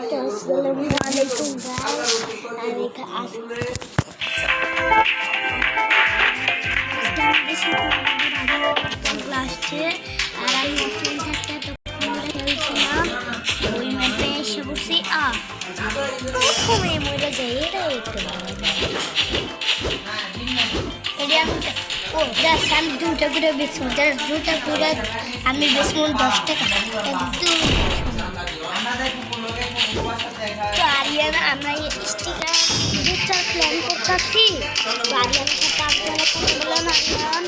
Assalamualaikum guys. Class छे আর আমি offline থাকতে তখন খেলছিলাম ওই ম্যাপে এসে বসে প্রথমে মরে যাই এটা একটু ও গাছ আমি দুটা করে বেচবো দুটা করে আমি বেচবো 10 টাকা একদম তো আরিয়ানা আমরা স্টিকার দুটা প্ল্যান করতেছি তো আরিয়ানার সাথে আপনারা কথা বললাম আরিয়ান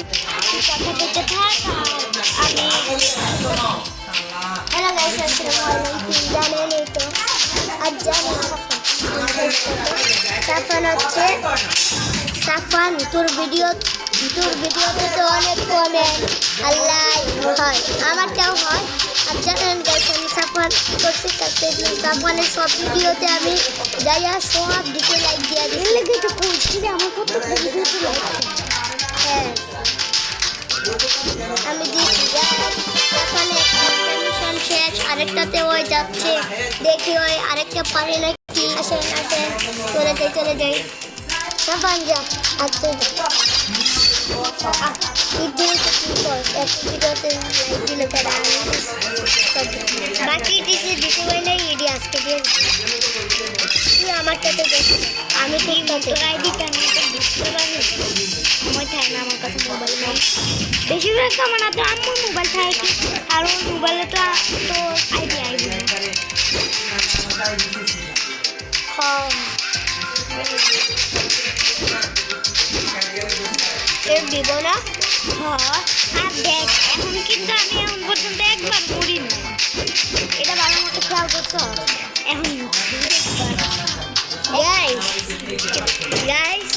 কথা বলতে থাক আমি হ্যালো গাইস আসসালামু আলাইকুম জানেন এই তো আজ জানেন সাফান হচ্ছে সাফান তোর ভিডিওতে তো অনেক কমেন্ট আল্লাহ হয় আমারটাও হয় আর জানেন গাইস আমি সাফান করতে সাফানের সব ভিডিওতে আমি যাইয়া সব দিকে লাইক দিয়ে দিই লেগে তো পৌঁছি আমার কত ভিডিওতে লাইক হ্যাঁ আমি দিচ্ছি এখন একটা মিশন শেষ আরেকটাতে ওই যাচ্ছে দেখি ওই আরেকটা পারি নাকি আসেন চলে যাই সাফান যা আজকে বাকি দিতে পারলে ইডি আজকে দিয়ে তুই আমার সাথে আমি তো আইডি কেন বুঝতে পারি সময় থাকে না আমার কাছে মোবাইল নেই বেশিরভাগ আমার হাতে আমার মোবাইল থাকে আর ওই মোবাইলে তো আইডি দিব না আর দেখ এখন কিন্তু আমি এখন পর্যন্ত একবার করি না এটা ভালো মতো খেয়াল করছো এখন গাইস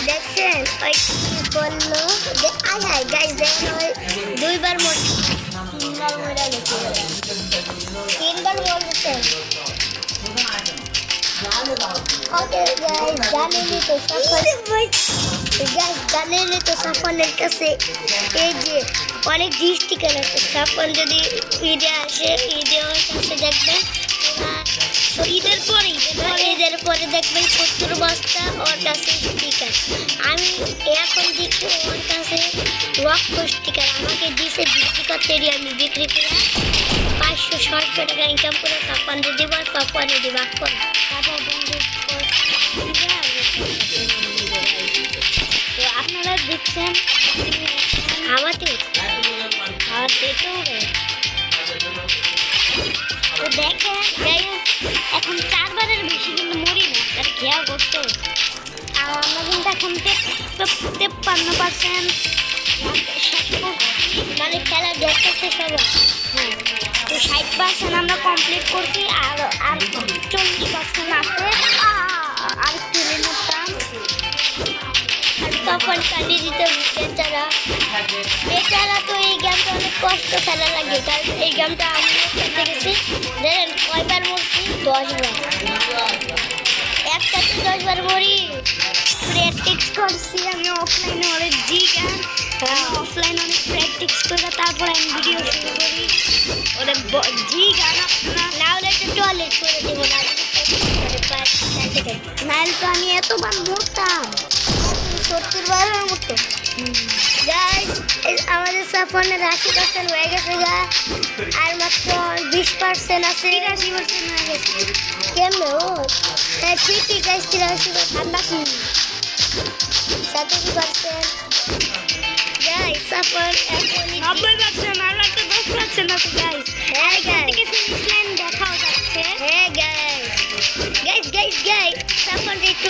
দেখছেন ওই কি বললো গাইস দেখেন ওই দুইবার তিনবার বলছে ওকে গাইস জানেনই তো সাফানের কাছে এই যে অনেক স্টিকার আছে সাফান যদি ঈদে আসে ঈদে ওর কাছে দেখবেন ঈদের পরে দেখবেন 70 বস্তা ওর কাছে স্টিকার আমি এখন দেখি ওর কাছে লক্ষ স্টিকার আমাকে দিছে বিক্রি করতে আমি বিক্রি করে 500 টাকা ইনকাম করে সাফানে দিব আর সাফানে দিব তো আপনারা দেখছেন হাওয়াতে তো দেখেন এখন 4 বারের বেশি কিন্তু মরি না তার খেয়াল করতে আর আমরা কিন্তু এখন 53% মানে খেলা দেখতেছে সবাই হ্যাঁ তো 60% আমরা কমপ্লিট করছি আর 40% আছে আর তুলে নিতাম আর তখন চালিয়ে দিতে বেচারা তো এই গেমটা অনেক কষ্ট খেলা লাগে কারণ এই গেমটা আমি খেলতে গেছি দেখেন কয়বার মরছি 10 বার একসাথে 10 বার মরি প্র্যাকটিস করছি আমি অফলাইনে অনেক অফলাইনে অনেক প্র্যাকটিস করে তারপর আমি ভিডিও শুরু করি ওদের গান আপনারা না হলে একটু টয়লেট করে দেবো নাহলে তো আমি এতবার মরতাম 70 বারের মতো গাইস আমাদের সাফনের 80% হয়ে গেছে আর মাত্র 20% আছে 83% হয়ে গেছে কেমন হ্যাঁ ঠিকই গাইস 83% ঠান্ডা কি 70% গাইস সাফন এখন 90% আর একটা 10% আছে গাইস হ্যাঁ গাইস ফিনিশ লাইন দেখাও যাচ্ছে হ্যাঁ গাইস সাফন একটু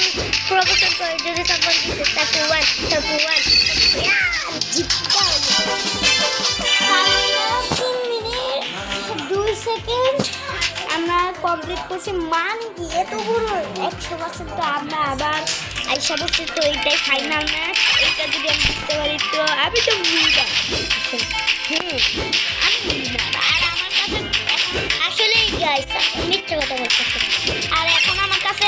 প্রমোশন করে যদি সাফন দিতে তাকে 1 জিতটা 3 মিনিট 2 সেকেন্ড আমরা কমপ্লিট করছি মান কি এত বড় 100% তো আমরা আবার আইসা বসে তো এইটাই ফাইনাল ম্যাচ এইটা যদি আমি জিততে পারি তো আমি তো উইনার আর আমার কাছে আসলে গাইস মিথ্যে কথা বলতেছে আর এখন আমার কাছে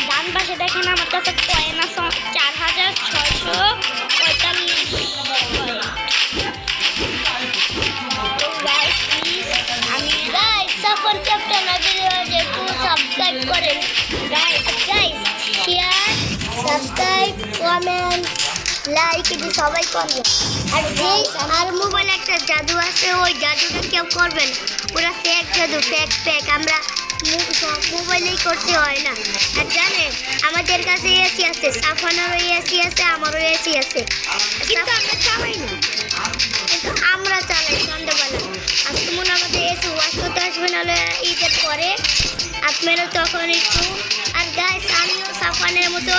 ডান পাশে দেখেন আমার কাছে কয়েন আছে 4645 আমি গাইস সাপোর্ট ক্যাপ্টেন আগে যে কমেন্ট লাইক এটি সবাই করবেন। আর মোবাইলে একটা জাদু আছে, ওই জাদুটা কেউ করবেন, পুরো ফেক জাদু, ফেক। আমরা সব মোবাইলেই করতে হয় না। আর জানেন আমাদের কাছে এসি আছে, সাফানেরও এসি আছে, আমারও এসি আছে, কিন্তু আমরা চালাই না, কিন্তু আমরা চালাই সন্ধ্যাবেলা। আজকে মনে আমাদের এসি ওয়াশ করতে আসবে, নাহলে ঈদের পরে আপনারা তখন একটু। আর গাইস আমিও সাফানের মতো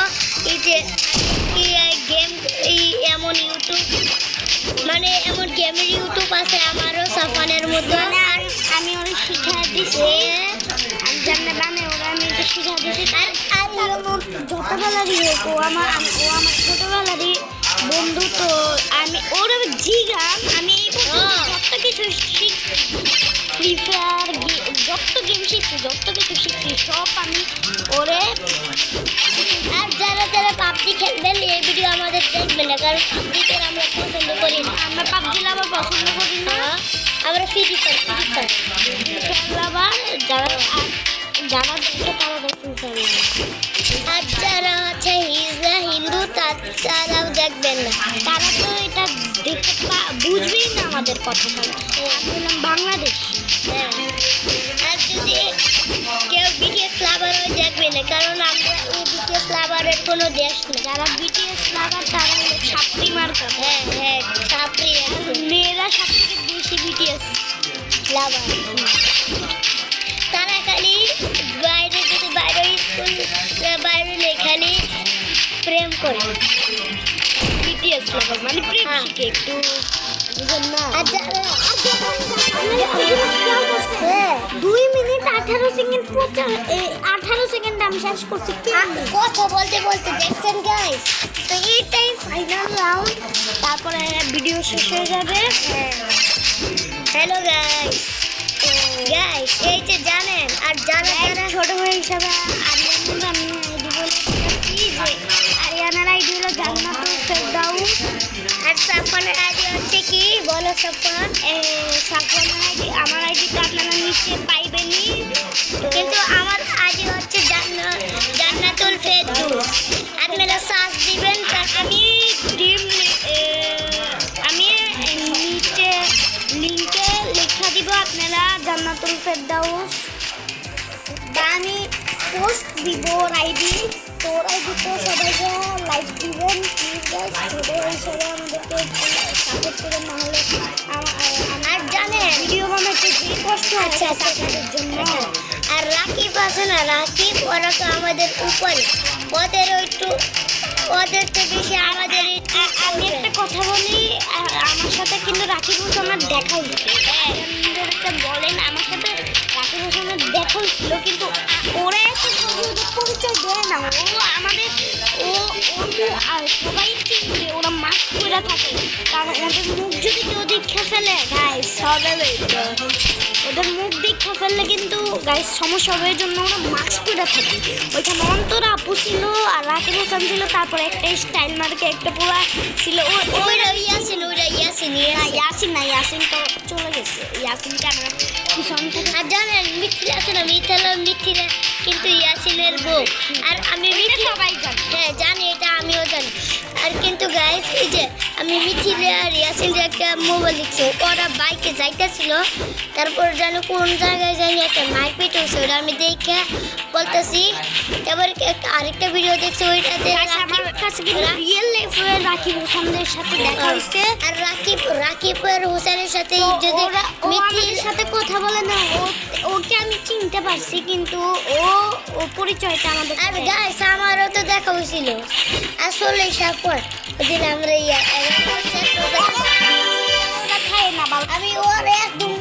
এই যে গেম এমন ইউটিউব, মানে এমন গেমের ইউটিউব আছে আমারও সাফানের মতো। আর আমি ওরা শিখা দিছি, জান্নাত বানাই ওরা, আমি এটা শিখা দিছি। আর ছোটবেলারই ও আমার ছোটবেলারই বন্ধু, তো আমি ওরা জিগাম, আমি যত কিছু শিখছি, ফ্রি ফায়ার যত গেম শিখছি, যত কিছু শিখছি সব আমি ওরে। আর যারা পাবজি খেলবেন এই ভিডিও আমাদের দেখবেন না, কারণ পাবজিকে আমরা পছন্দ করি না, আমরা পাবজি আবার পছন্দ করি না, আমরা ফ্রি ফায়ার আবার যারা দেখে তারা দেখছেন। আর যারা আছে হিন্দু তারাও দেখবেন না, তারা তো এটা দেখতে বুঝবেই না আমাদের কথা। বললাম বাংলাদেশ। আর যদি কেউ বিটিএস লাভারও দেখবে না, কারণ আমরা এই বিটিএস লাভারের কোনো দেশ নেই। যারা বিটিএস লাভার তারা হলো ছাত্রী মার্কা। হ্যাঁ ছাত্রী, মেয়েরা সব থেকে বেশি বিটিএস লাভার। তারা খালি বাইরে, যদি বাইরে স্কুল বাইরে নেই, খালি প্রেম করে বিটিএস লাভার, মানে প্রেম শিখে একটু বুঝেন না। 2 মিনিট 18 সেকেন্ড 18 সেকেন্ড আমি শেষ করছি। কথা বলতে বলতে দেখছেন গাইস, তো এইটাই ফাইনাল রাউন্ড, তারপরে ভিডিও শেষ হয়ে যাবে। হ্যালো গাইস, এই যে জানেন, আর যারা ছোট ভাই হিসাবে আরিয়ানার আমি আইডি বলছি যে আরিয়ানার আইডি হলো জান্নাতুল ফেরদাউস, আর সাফানের আইডি হচ্ছে কি বলো সাফান? সাফানের আইডি, আমার আইডি তো আপনারা নিচে পাইবেনই, কিন্তু আমার আইডি হচ্ছে জান্নাতুল ফেরদাউস। আপনারা সার্চ দিবেন, আমি নিচে লিঙ্কে লেখা দিব, আপনারা জান্নাতুল ফেরদাউস, আমি পোস্ট দিব আইডি, তোর আইডিতে সবাইকে লাইক দিবেন প্লিজ গাইস, ছোট হিসেবে আমাদেরকে সাপোর্ট করবেন, না হলে আর জানেন ভিডিও বানাতে যে কষ্ট হচ্ছে আপনাদের জন্য। আর রাকিব আছে না, রাকিব ওরা তো আমাদের উপরে, ওদের থেকে বেশি আমাদের। আমি একটা কথা বলি, আমার সাথে কিন্তু রাকিব হোসেনের দেখা হয়েছে, একটা বলেন আমার সাথে রাকিব হোসেনের দেখা হয়েছিল, কিন্তু ওরা একটা পরিচয় দেয় না। ও আমাদের সবাই চিনবে, ওরা মাস্ক করে থাকে, কারণ ওদের মুখ যদি কেউ দীক্ষা ফেলে গাইস হবে, ওদের মুখ দীক্ষা ফেললে কিন্তু গাইস সমস্যা হবে, এই জন্য ওরা মাস্ক করে থাকে। ওইখানে অন্তরা আপু ছিল আর রাকিব হোসেন ছিল, তারপরে একটা স্টাইল মার্কে একটা পোলা ছিল, ইয়াসিন তো চলে গেছে, ইয়াসিনকে আমরা পিছন থেকে। আর জানেন মিথিল আছে না, মিথিলা কিন্তু ইয়াসিনের বউ। আর আমি সবাই জানি, হ্যাঁ জানি, এটা আমিও জানি। আর কিন্তু গাইস এই যে আমি মিথিলে আর ইয়াসিনের একটা মোবাইল দেখছি, ওরা বাইকে যাইতেছিল, তারপর জানো কোন জায়গায় জানি একটা মারপিট হয়েছে, ওটা আমি দেখে বলতেছি। তারপর আরেকটা ভিডিও দেখছি, ওইটাতে আমার কাছে কিন্তু রিয়েল লাইফে রাকিব হোসেনের সাথে দেখা হয়েছে। আর রাকিবের হোসেনের সাথে যদি মিথিলের সাথে কথা বলে না, ওকে আমি চিনতে পারছি, কিন্তু ও পরিচয়টা আমাদের। আর গাইস আমারও তো দেখা হয়েছিল আসলে সাপোর, ওদিন আমরা আমি ওর একদম